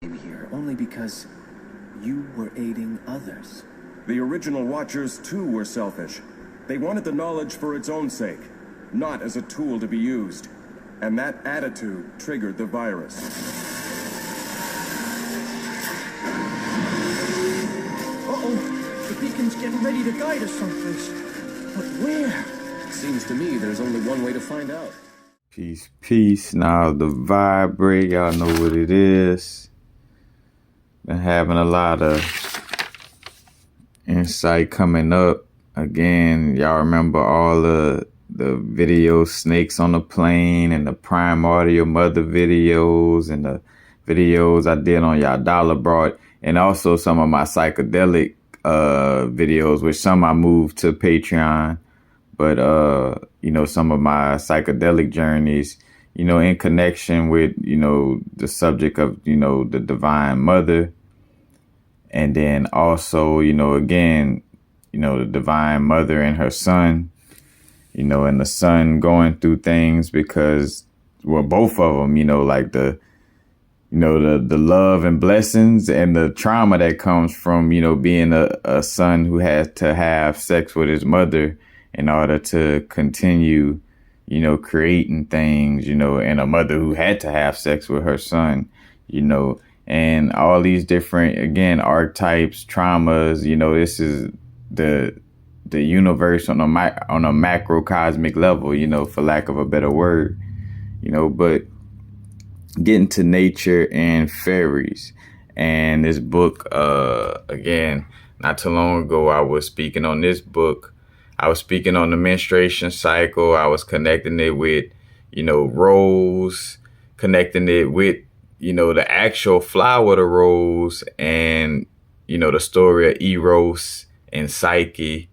here only because you were aiding others. The original Watchers, too, were selfish. They wanted the knowledge for its own sake, not as a tool to be used. And that attitude triggered the virus. Uh-oh, the beacon's getting ready to guide us someplace. But where? Seems to me there's only one way to find out. Peace, peace. Now the vibrate, y'all know what it is. Been having a lot of insight coming up. Again, y'all remember all the video snakes on the plane and the primordial mother videos and the videos I did on y'all dollar brought, and also some of my psychedelic videos, which some I moved to Patreon. But, you know, some of my psychedelic journeys, you know, in connection with, you know, the subject of, you know, the Divine Mother. And then also, you know, again, you know, the Divine Mother and her son, you know, and the son going through things because, well, both of them, you know, like the love and blessings and the trauma that comes from, you know, being a son who has to have sex with his mother in order to continue, you know, creating things, you know, and a mother who had to have sex with her son, you know, and all these different, again, archetypes, traumas, you know, this is the universe on a macrocosmic level, you know, for lack of a better word, you know, but getting to nature and fairies. And this book, again, not too long ago, I was speaking on this book. I was speaking on the menstruation cycle. I was connecting it with, you know, rose, connecting it with, you know, the actual flower of the rose and, you know, the story of Eros and Psyche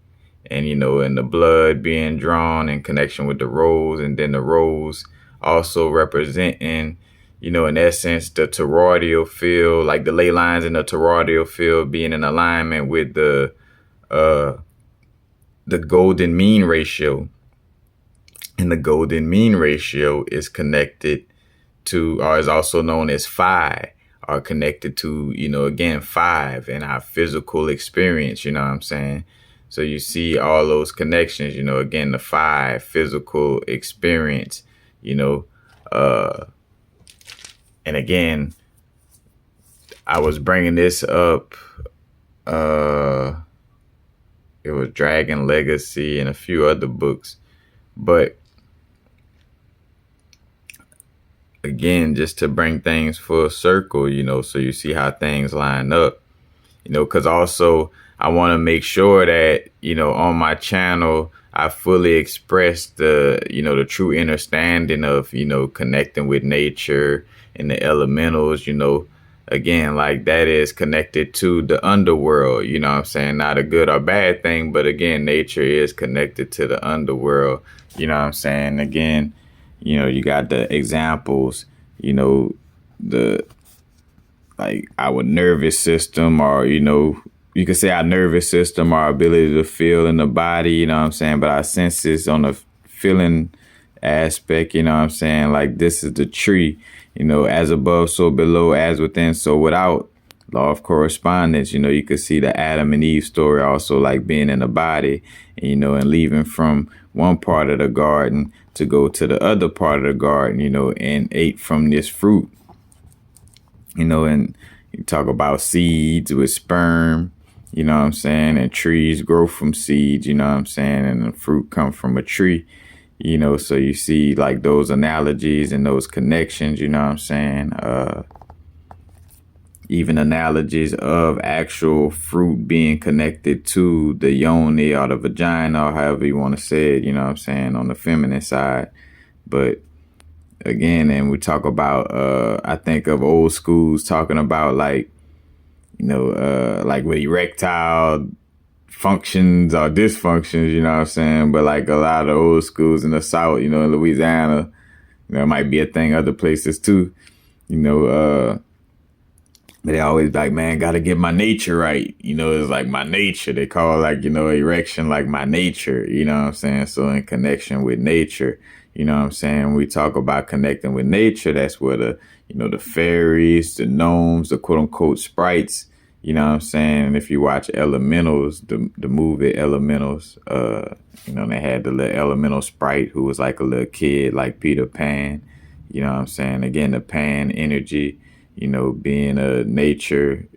and, you know, and the blood being drawn in connection with the rose, and then the rose also representing, you know, in essence, the toroidal field, like the ley lines in the toroidal field being in alignment with the golden mean ratio. And the golden mean ratio is connected to, or is also known as phi, are connected to, you know, again, 5 in our physical experience, you know what I'm saying? So you see all those connections, you know, again, the 5 physical experience, you know, and again, I was bringing this up, it was Dragon Legacy and a few other books, but again, just to bring things full circle, you know, so you see how things line up, you know, because also I want to make sure that, you know, on my channel, I fully express the, you know, the true understanding of, you know, connecting with nature and the elementals, you know, again, like that is connected to the underworld, you know what I'm saying? Not a good or bad thing, but again, nature is connected to the underworld, you know what I'm saying? Again, you know, you got the examples, you know, the, like our nervous system, or, you know, you could say our nervous system, our ability to feel in the body, you know what I'm saying? But our senses on the feeling aspect, you know what I'm saying? Like this is the tree, you know, as above, so below, as within, so without. Law of correspondence, you know, you could see the Adam and Eve story also, like being in the body, you know, and leaving from one part of the garden to go to the other part of the garden, you know, and ate from this fruit, you know, and you talk about seeds with sperm, you know what I'm saying? And trees grow from seeds, you know what I'm saying? And the fruit comes from a tree, you know, so you see like those analogies and those connections, you know what I'm saying? Even analogies of actual fruit being connected to the yoni or the vagina, or however you want to say it, you know what I'm saying, on the feminine side. But again, and we talk about, I think of old schools talking about like, you know, like with erectile functions or dysfunctions, you know what I'm saying? But like a lot of old schools in the South, you know, in Louisiana, you know, it might be a thing other places too, you know, they always like, man, got to get my nature right. You know, it's like my nature. They call like, you know, erection like my nature, you know what I'm saying? So in connection with nature, you know what I'm saying? When we talk about connecting with nature, that's where the, the fairies, the gnomes, the quote unquote sprites, you know what I'm saying? And if you watch Elementals, the movie Elementals, they had the little elemental sprite who was like a little kid, like Peter Pan, you know what I'm saying? Again, the Pan energy, being a nature,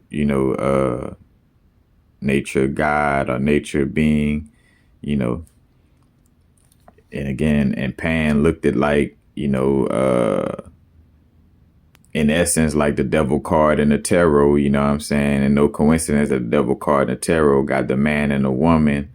nature god or nature being, and again, and Pan looked at like, in essence, like the devil card in the tarot, you know what I'm saying? And no coincidence that the devil card in the tarot got the man and the woman,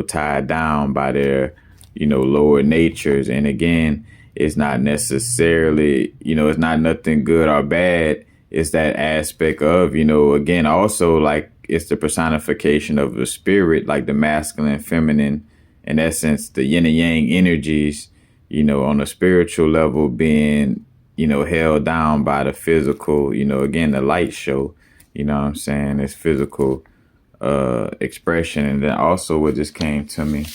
tied down by their, lower natures. And again, it's not necessarily, it's not nothing good or bad. It's that aspect of, again, also like it's the personification of the spirit, like the masculine, feminine, in essence, the yin and yang energies, on a spiritual level being, held down by the physical, again, the light show, you know what I'm saying? It's physical expression. And then also what just came to me,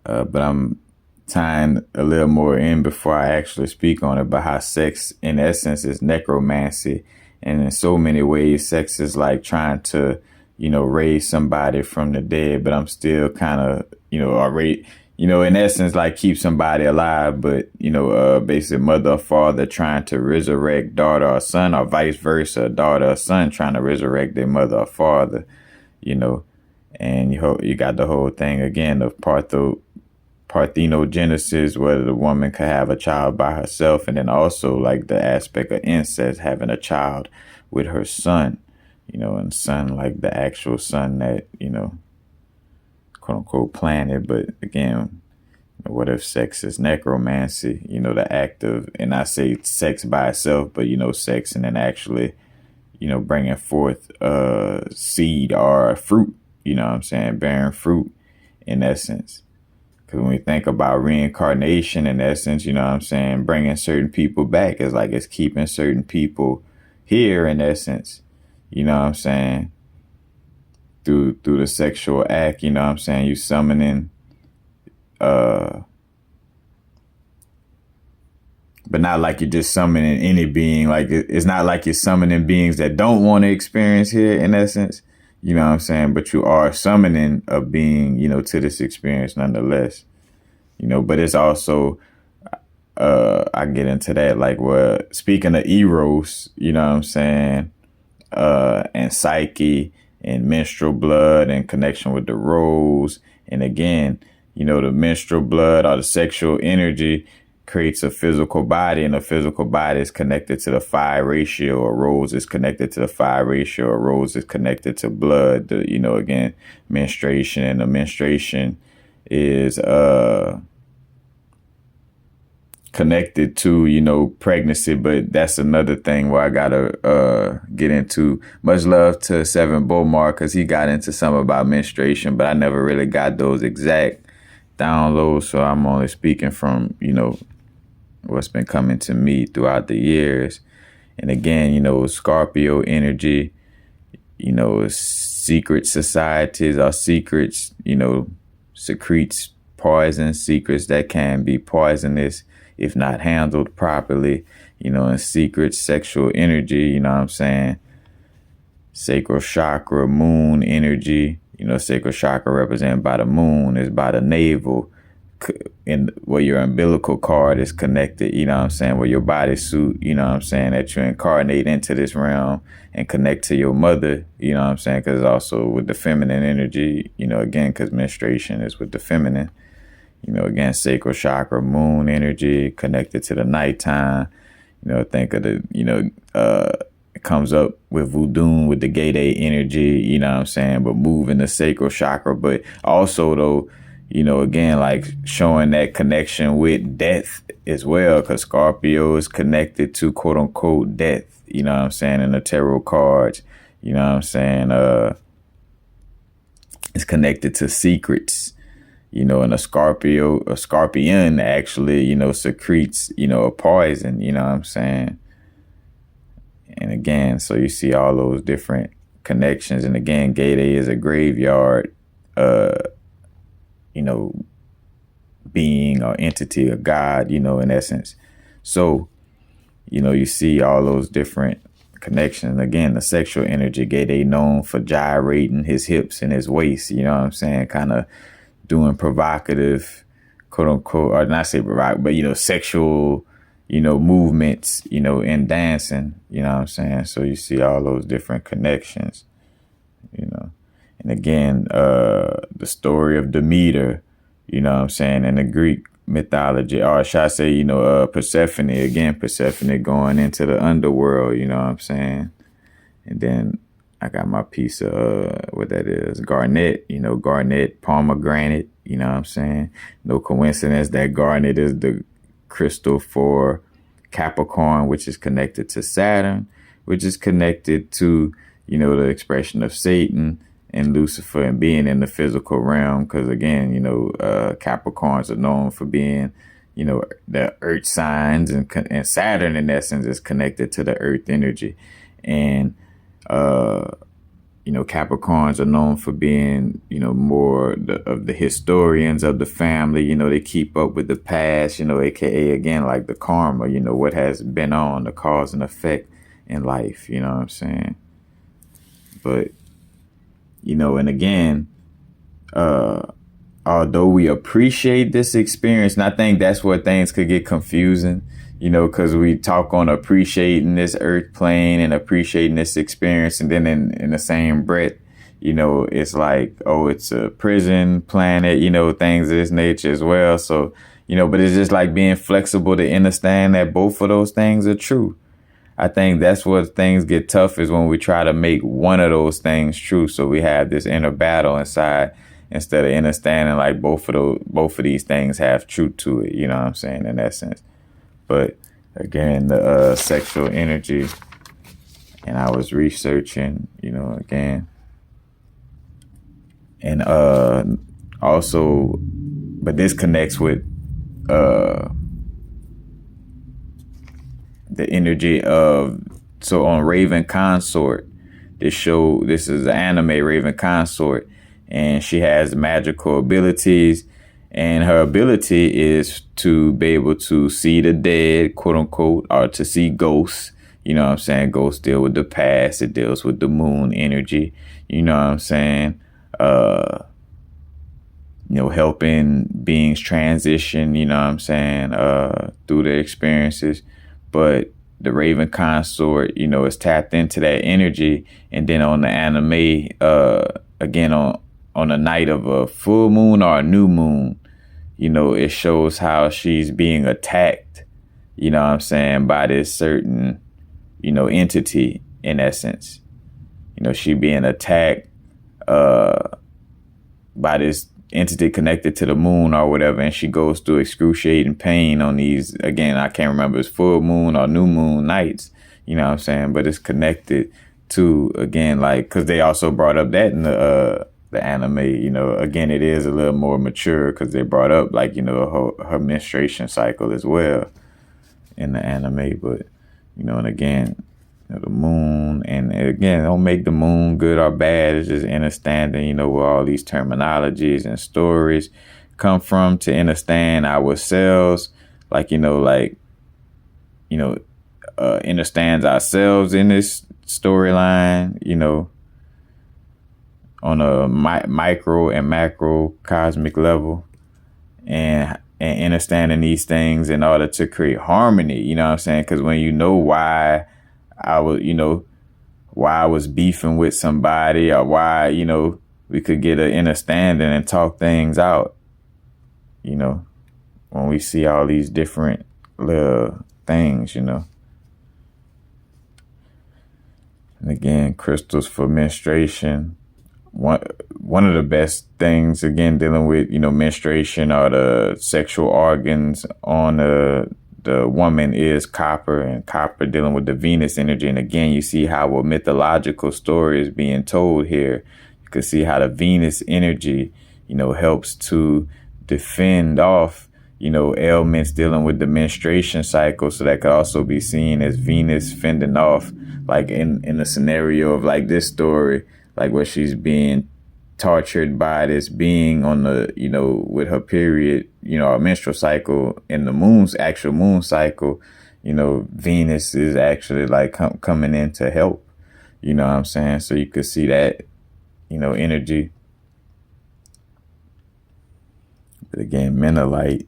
but I'm tying a little more in before I actually speak on it, but how sex in essence is necromancy. And in so many ways, sex is like trying to, raise somebody from the dead, but I'm still kind of, in essence, like keep somebody alive, but, basically mother or father trying to resurrect daughter or son, or vice versa, daughter or son trying to resurrect their mother or father, and you got the whole thing again of parthenogenesis, whether the woman could have a child by herself, and then also like the aspect of incest, having a child with her son, and son like the actual son that, quote unquote planted. But again, what if sex is necromancy, the act of, and I say sex by itself, but, sex and then actually, bringing forth seed or fruit, what I'm saying, bearing fruit in essence. Because when we think about reincarnation, in essence, what I'm saying, bringing certain people back, it's like it's keeping certain people here, in essence, what I'm saying, through the sexual act, what I'm saying, you summoning, but not like you're just summoning any being. Like it's not like you're summoning beings that don't want to experience here, in essence, what I'm saying, but you are summoning a being, to this experience nonetheless, but it's also, I get into that, like, well, speaking of Eros, what I'm saying, and psyche and menstrual blood and connection with the rose. And again, the menstrual blood or the sexual energy creates a physical body, and a physical body is connected to the phi ratio. A rose is connected to the phi ratio. A rose is connected to blood, again, menstruation, and the menstruation is, connected to, pregnancy. But that's another thing where I gotta get into. Much love to Seven Bomar, because he got into something about menstruation, but I never really got those exact downloads. So I'm only speaking from, what's been coming to me throughout the years. And again, Scorpio energy, secret societies or secrets, secretes poison, secrets that can be poisonous if not handled properly, and secret sexual energy, what I'm saying, sacral chakra, moon energy, sacral chakra represented by the moon is by the navel, and where your umbilical cord is connected, what I'm saying, where your bodysuit, what I'm saying, that you incarnate into this realm and connect to your mother, what I'm saying, because also with the feminine energy, again, because menstruation is with the feminine. Again, sacral chakra, moon energy connected to the nighttime. Think of the, it comes up with voodoo with the gay day energy, what I'm saying, but moving the sacral chakra. But also, though, again, like showing that connection with death as well, because Scorpio is connected to quote unquote death, what I'm saying, in the tarot cards, what I'm saying, it's connected to secrets. And a scorpion actually, secretes, a poison, what I'm saying. And again, so you see all those different connections. And again, Gate A is a graveyard, being or entity or God, in essence. So you know, you see all those different connections. Again, the sexual energy, they known for gyrating his hips and his waist, you know what I'm saying? Kind of doing provocative, quote unquote, or not say provocative, but, you know, sexual, you know, movements, you know, in dancing, you know what I'm saying? So you see all those different connections, you know. And again, the story of Demeter, you know what I'm saying, in the Greek mythology, or should I say, you know, Persephone, again, Persephone going into the underworld, you know what I'm saying? And then I got my piece of what that is, garnet, you know, garnet, pomegranate, you know what I'm saying? No coincidence that garnet is the crystal for Capricorn, which is connected to Saturn, which is connected to, you know, the expression of Satan and Lucifer and being in the physical realm. Because again, you know, Capricorns are known for being, you know, the earth signs, and Saturn in essence is connected to the earth energy. And, you know, Capricorns are known for being, you know, more of the historians of the family. You know, they keep up with the past, you know, AKA again, like the karma, you know, what has been on, the cause and effect in life, you know what I'm saying? But, you know, and again, although we appreciate this experience, and I think that's where things could get confusing, you know, because we talk on appreciating this earth plane and appreciating this experience. And then in the same breath, you know, it's like, oh, it's a prison planet, you know, things of this nature as well. So, you know, but it's just like being flexible to understand that both of those things are true. I think that's where things get tough, is when we try to make one of those things true. So we have this inner battle inside, instead of understanding like both of these things have truth to it. You know what I'm saying? In that sense. But again, the sexual energy, and I was researching, you know, again, and also, but this connects with the energy of, so on Raven Consort, this is an anime, Raven Consort, and she has magical abilities, and her ability is to be able to see the dead, quote unquote, or to see ghosts. You know what I'm saying? Ghosts deal with the past. It deals with the moon energy. You know what I'm saying? You know, helping beings transition, you know what I'm saying, through their experiences. But the Raven Consort, you know, is tapped into that energy. And then on the anime, again, on a night of a full moon or a new moon, you know, it shows how she's being attacked, you know what I'm saying, by this certain, you know, entity in essence. You know, she being attacked by this entity connected to the moon or whatever, and she goes through excruciating pain on these, again, I can't remember, it's full moon or new moon nights, you know what I'm saying, but it's connected to, again, like, because they also brought up that in the anime, you know, again, it is a little more mature because they brought up, like, you know, her menstruation cycle as well in the anime. But, you know, and again, you know, the moon, and again, don't make the moon good or bad. It's just understanding, you know, where all these terminologies and stories come from, to understand ourselves, like, you know, understands ourselves in this storyline, you know, on a micro and macro cosmic level, and understanding these things in order to create harmony, you know what I'm saying? Because when you know why I was beefing with somebody, or why, you know, we could get an understanding and talk things out, you know, when we see all these different little things, you know. And again, crystals for menstruation. One of the best things, again, dealing with, you know, menstruation or the sexual organs on the woman is copper, and copper dealing with the Venus energy. And again, you see how a mythological story is being told here. You can see how the Venus energy, you know, helps to defend off, you know, ailments dealing with the menstruation cycle. So that could also be seen as Venus fending off, like in a scenario of like this story, like where she's being tortured by this being on the, you know, with her period, you know, her menstrual cycle in the moon's actual moon cycle. you know, Venus is actually like coming in to help, you know what I'm saying? So you could see that, you know, energy. But again, Menelite,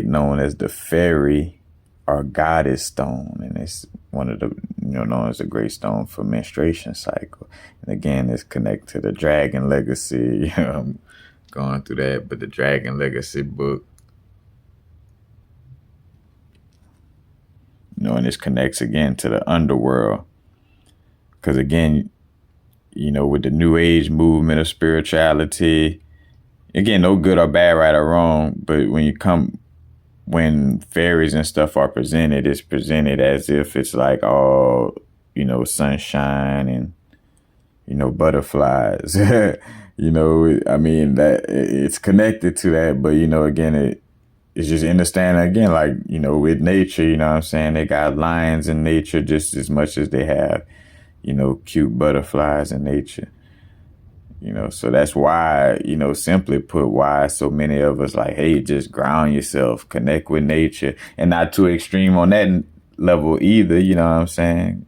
known as the fairy or goddess stone, and it's one of the, you know, known as a great stone for menstruation cycle. And again, it's connected to the dragon legacy. I'm going through that, but the dragon legacy book, you know, and this connects again to the underworld. Because again, you know, with the new age movement of spirituality, again, no good or bad, right or wrong, but when fairies and stuff are presented, it's presented as if it's like all, you know, sunshine and, you know, butterflies. You know, I mean, that it's connected to that, but, you know, again, it's just understanding, again, like, you know, with nature, you know what I'm saying? They got lions in nature just as much as they have, you know, cute butterflies in nature. You know, so that's why, you know, simply put, why so many of us like, hey, just ground yourself, connect with nature, and not too extreme on that level either, you know what I'm saying?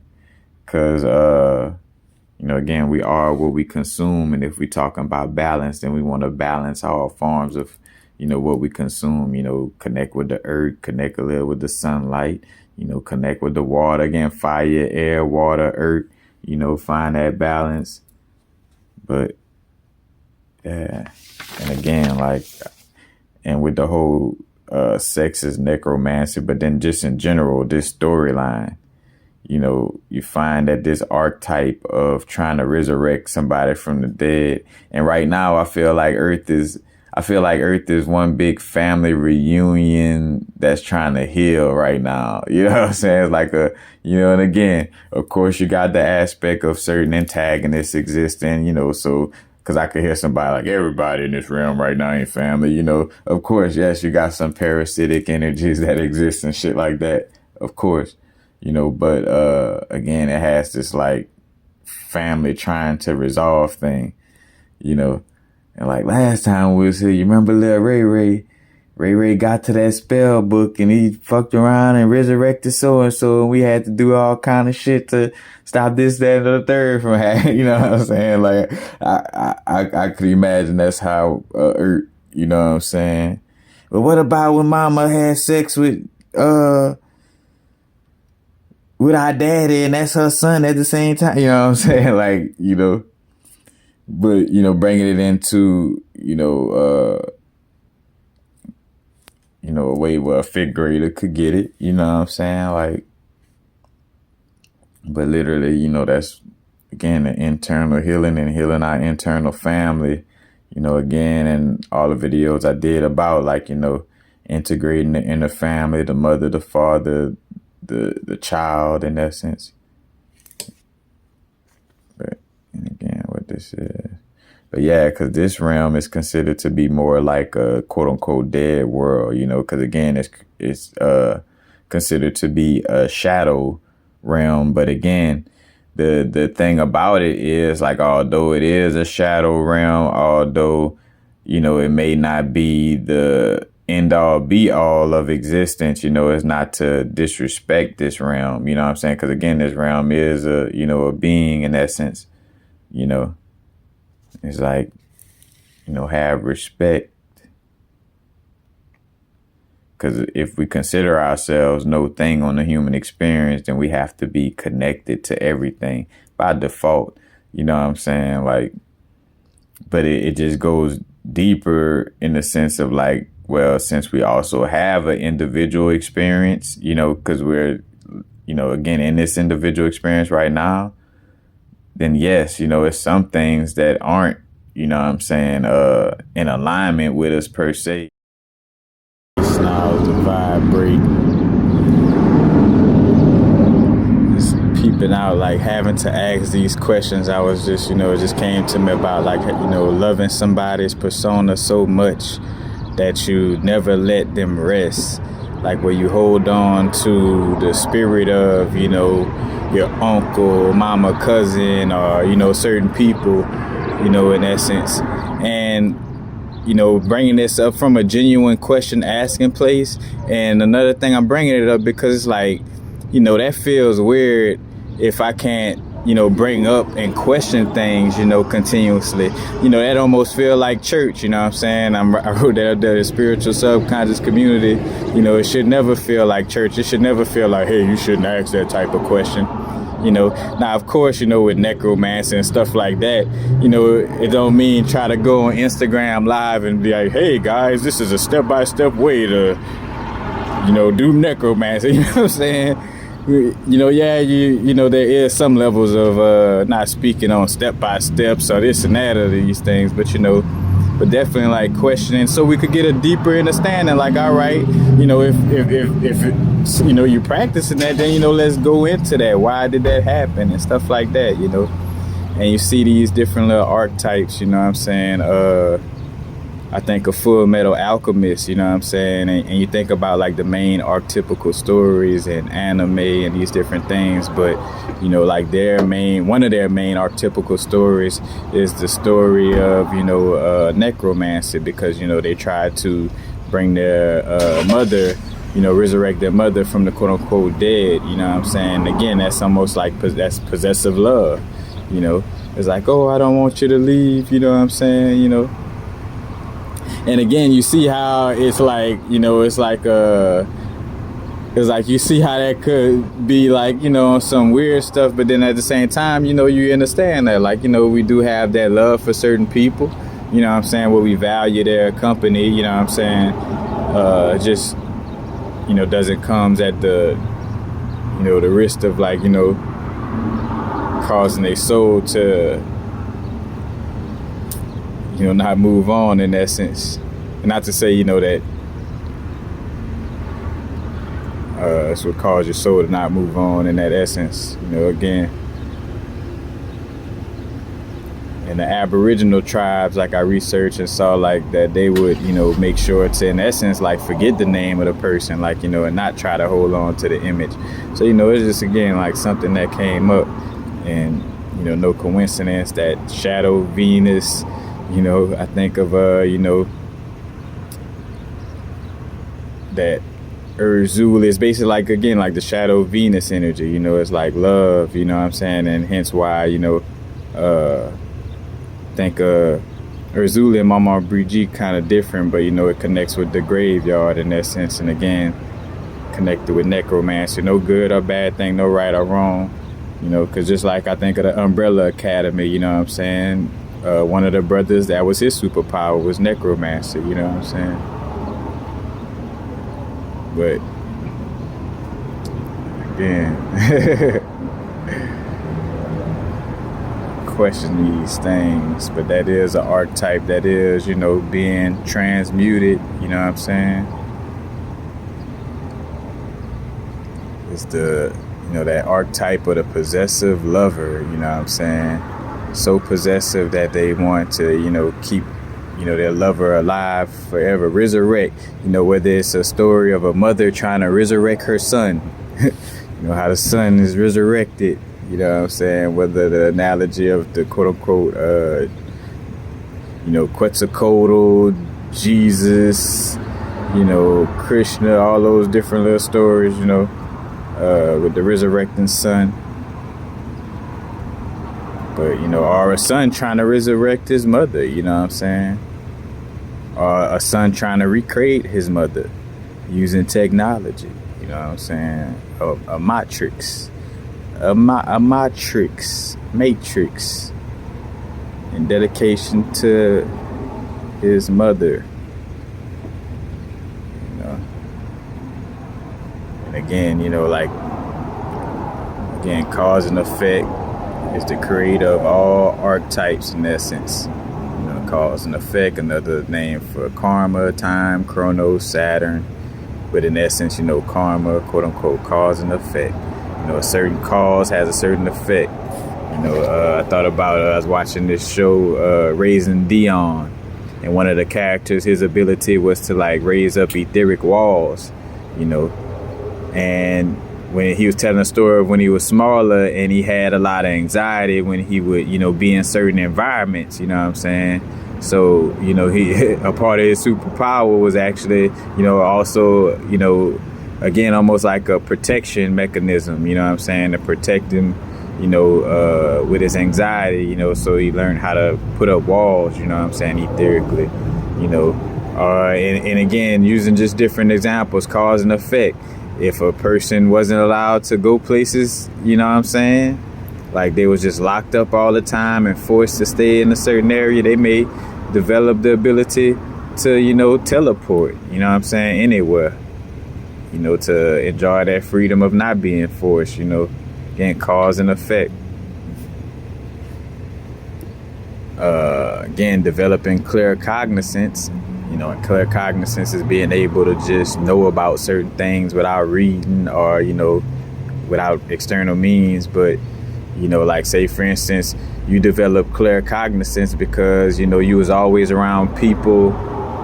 Because, you know, again, we are what we consume. And if we're talking about balance, then we want to balance all forms of, you know, what we consume, you know, connect with the earth, connect a little with the sunlight, you know, connect with the water, again, fire, air, water, earth, you know, find that balance. But yeah, and again, like, and with the whole sex is necromancy, but then just in general, this storyline, you know, you find that this archetype of trying to resurrect somebody from the dead. And right now, I feel like Earth is one big family reunion that's trying to heal right now. You know what I'm saying? It's like you know, and again, of course, you got the aspect of certain antagonists existing, you know, so, because I could hear somebody like, everybody in this realm right now ain't family, you know. Of course, yes, you got some parasitic energies that exist and shit like that, of course, you know, but again, it has this like family trying to resolve thing, you know. And like last time we was here, you remember little Ray Ray got to that spell book and he fucked around and resurrected so-and-so, and we had to do all kind of shit to stop this, that, and the third from happening. You know what I'm saying? Like, I could imagine that's how, you know what I'm saying? But what about when mama had sex with our daddy and that's her son at the same time? You know what I'm saying? Like, you know, but, you know, bringing it into, you know, a way where a fifth grader could get it, you know what I'm saying? Like, but literally, you know, that's, again, the internal healing and healing our internal family, you know, again, and all the videos I did about, like, you know, integrating the inner family, the mother, the father, the child, in essence. But, and again, what this is. But yeah, because this realm is considered to be more like a quote unquote dead world, you know, because again, it's considered to be a shadow realm. But again, the thing about it is, like, although it is a shadow realm, although, you know, it may not be the end all be all of existence, you know, it's not to disrespect this realm, you know what I'm saying? Because again, this realm is a, you know, a being in essence, you know. It's like, you know, have respect. Because if we consider ourselves no thing on the human experience, then we have to be connected to everything by default. You know what I'm saying? Like, but it just goes deeper in the sense of like, well, since we also have an individual experience, you know, because we're, you know, again, in this individual experience right now, then yes, you know, it's some things that aren't, you know what I'm saying, in alignment with us per se. Snarls to vibrate. Just peeping out, like having to ask these questions. I was just, you know, it just came to me about like, you know, loving somebody's persona so much that you never let them rest. Like where you hold on to the spirit of, you know, your uncle, mama, cousin, or, you know, certain people, you know, in essence. And bringing this up from a genuine question asking place. And another thing, I'm bringing it up because it's like, that feels weird if I can't, bring up and question things, continuously. That almost feel like church, you know what I'm saying? I wrote that the spiritual subconscious community, it should never feel like church. It should never feel like, hey, you shouldn't ask that type of question. Now, of course, with necromancy and stuff like that, it don't mean try to go on Instagram live and be like, hey guys, this is a step-by-step way to, do necromancy. You know what I'm saying? There is some levels of not speaking on step-by-steps or this and that of these things, but definitely like questioning so we could get a deeper understanding. Like, all right, if you practicing that, then let's go into that. Why did that happen and stuff like that? And you see these different little archetypes. You know what I'm saying? I think of Full Metal Alchemist. You know what I'm saying? And you think about like the main archetypical stories and anime and these different things, but like one of their main archetypical stories is the story of necromancy, because they tried to bring their mother, resurrect their mother from the quote unquote dead. You know what I'm saying? Again, that's almost like that's possessive love. It's like, oh, I don't want you to leave. You know what I'm saying? And again, you see how it's like, it's like you see how that could be like, some weird stuff, but then at the same time, you understand that, like, we do have that love for certain people, you know what I'm saying, where we value their company, you know what I'm saying, just, doesn't comes at the, the risk of like, causing their soul to, not move on in essence. And not to say, that it's what causes your soul to not move on in that essence. Again, in the Aboriginal tribes, like I researched and saw like that they would, make sure to, in essence, like forget the name of the person, like, and not try to hold on to the image. So, it's just, again, like something that came up, and, no coincidence that Shadow Venus, I think of, that Urzul is basically like, again, like the Shadow Venus energy, it's like love, you know what I'm saying? And hence why, think Urzul and Mama Brigitte kind of different, but, it connects with the graveyard in that sense. And again, connected with necromancy, no good or bad thing, no right or wrong, because just like I think of the Umbrella Academy, you know what I'm saying? One of the brothers, that was his superpower, was necromancy, you know what I'm saying? But again, question these things, but that is an archetype that is, being transmuted, you know what I'm saying? It's the, that archetype of the possessive lover, you know what I'm saying? So possessive that they want to, keep, their lover alive forever, resurrect, whether it's a story of a mother trying to resurrect her son, how the son is resurrected, you know what I'm saying? Whether the analogy of the quote unquote, Quetzalcoatl, Jesus, Krishna, all those different little stories, with the resurrecting son. But, or a son trying to resurrect his mother, you know what I'm saying? Or a son trying to recreate his mother using technology, you know what I'm saying? A matrix in dedication to his mother, And again, cause and effect is the creator of all archetypes in essence. Cause and effect, another name for karma, time, chronos, Saturn. But in essence, karma, quote unquote, cause and effect. A certain cause has a certain effect. I thought about, I was watching this show, Raising Dion. And one of the characters, his ability was to like raise up etheric walls, And when he was telling a story of when he was smaller and he had a lot of anxiety when he would, be in certain environments, you know what I'm saying? So, you know, a part of his superpower was actually, you know, also, you know, again, almost like a protection mechanism, you know what I'm saying, to protect him, you know, with his anxiety, you know, so he learned how to put up walls, you know what I'm saying, etherically, you know. And again, using just different examples, cause and effect. If a person wasn't allowed to go places, you know what I'm saying, like they was just locked up all the time and forced to stay in a certain area, they may develop the ability to, you know, teleport, you know what I'm saying, anywhere, you know, to enjoy that freedom of not being forced, you know, again, cause and effect. Again, developing clear cognizance. You know, and clear cognizance is being able to just know about certain things without reading or, you know, without external means. But, you know, like say, for instance, you develop clear cognizance because, you know, you was always around people,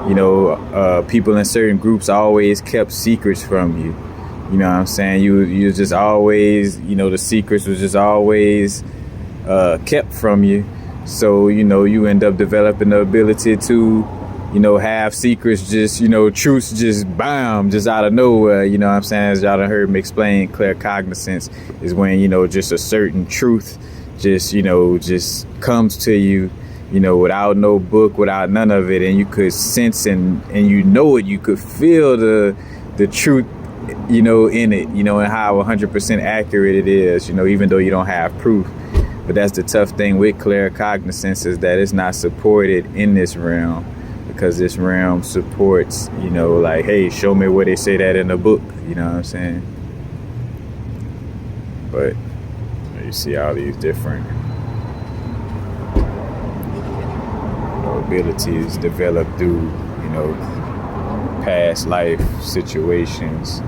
you know, people in certain groups always kept secrets from you. You know what I'm saying? You just always, you know, the secrets was just always kept from you. So, you know, you end up developing the ability to, you know, have secrets, just, you know, truths just bam, just out of nowhere. You know what I'm saying? As y'all done heard me explain, clear cognizance is when, you know, just a certain truth just, you know, just comes to you, you know, without no book, without none of it. And you could sense and you know it, you could feel the truth, you know, in it, you know, and how 100% accurate it is, you know, even though you don't have proof. But that's the tough thing with clear cognizance, is that it's not supported in this realm, because this realm supports, you know, like, hey, show me where they say that in the book, you know what I'm saying? But you see all these different, you know, abilities developed through, you know, past life situations.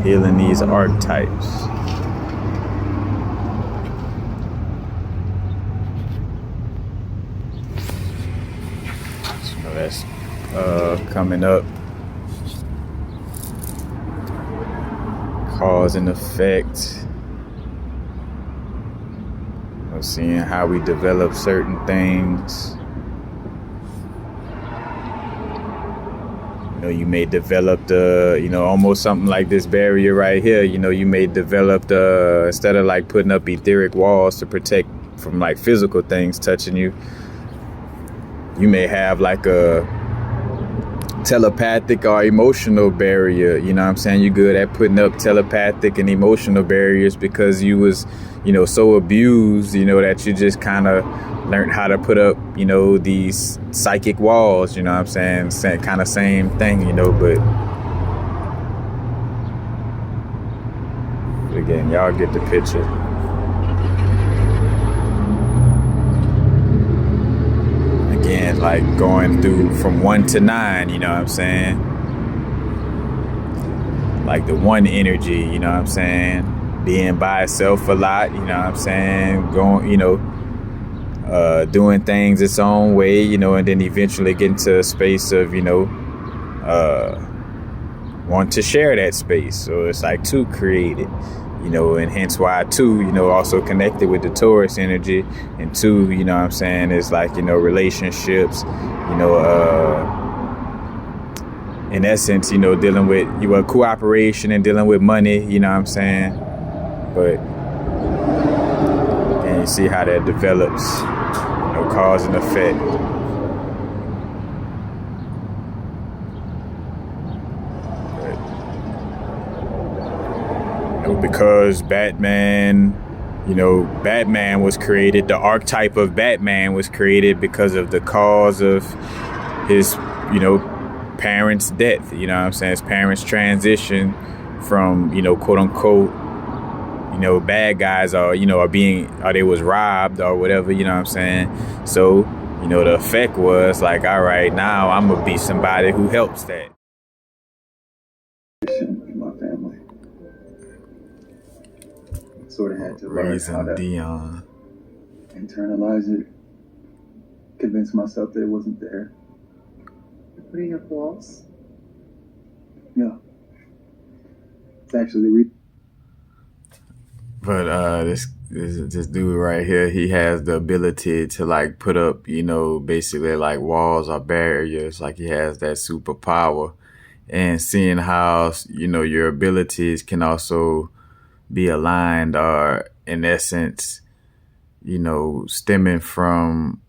Healing these archetypes. So that's coming up. Cause and effect. We're seeing how we develop certain things. You know, you may develop the, you know, almost something like this barrier right here. You know, you may develop the, instead of like putting up etheric walls to protect from like physical things touching you, you may have like a telepathic or emotional barrier. You know what I'm saying? You're good at putting up telepathic and emotional barriers because you was, you know, so abused, you know, that you just kind of learned how to put up, you know, these psychic walls, you know what I'm saying? Kind of same thing, you know, but again, y'all get the picture. Again, like going through from 1 to 9, you know what I'm saying? Like the one energy, you know what I'm saying? Being by itself a lot, you know what I'm saying? Going, you know, doing things its own way, you know, and then eventually get into a space of, you know, want to share that space. So it's like two created, you know, and hence why two, you know, also connected with the Taurus energy, and two, you know what I'm saying, is like, you know, relationships, you know, in essence, you know, dealing with cooperation and dealing with money, you know what I'm saying? But and you see how that develops, you know, cause and effect. Because Batman, you know, Batman was created, the archetype of Batman was created because of the cause of his, you know, parents' death, you know what I'm saying? His parents' transition from, you know, quote unquote, you know, bad guys, or, you know, or they was robbed or whatever, you know what I'm saying? So, you know, the effect was like, all right, now I'm gonna be somebody who helps that. Sort of had to learn how to Dion. internalize it, convince myself that it wasn't there. Putting up walls? Yeah. It's actually But this dude right here, he has the ability to like put up, you know, basically like walls or barriers. Like he has that superpower, and seeing how, you know, your abilities can also be aligned, or in essence, you know, stemming from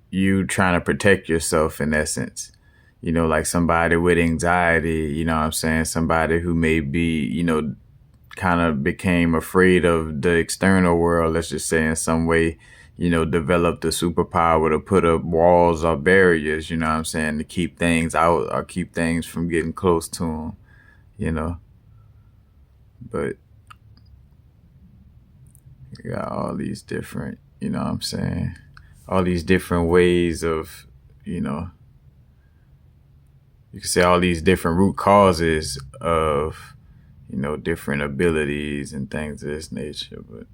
you trying to protect yourself, in essence. You know, like somebody with anxiety, you know what I'm saying? Somebody who may be, you know, kind of became afraid of the external world, let's just say, in some way, you know, developed the superpower to put up walls or barriers, you know what I'm saying, to keep things out or keep things from getting close to them, you know. But you got all these different, you know what I'm saying, all these different ways of, you know, you can say all these different root causes of, you know, different abilities and things of this nature. But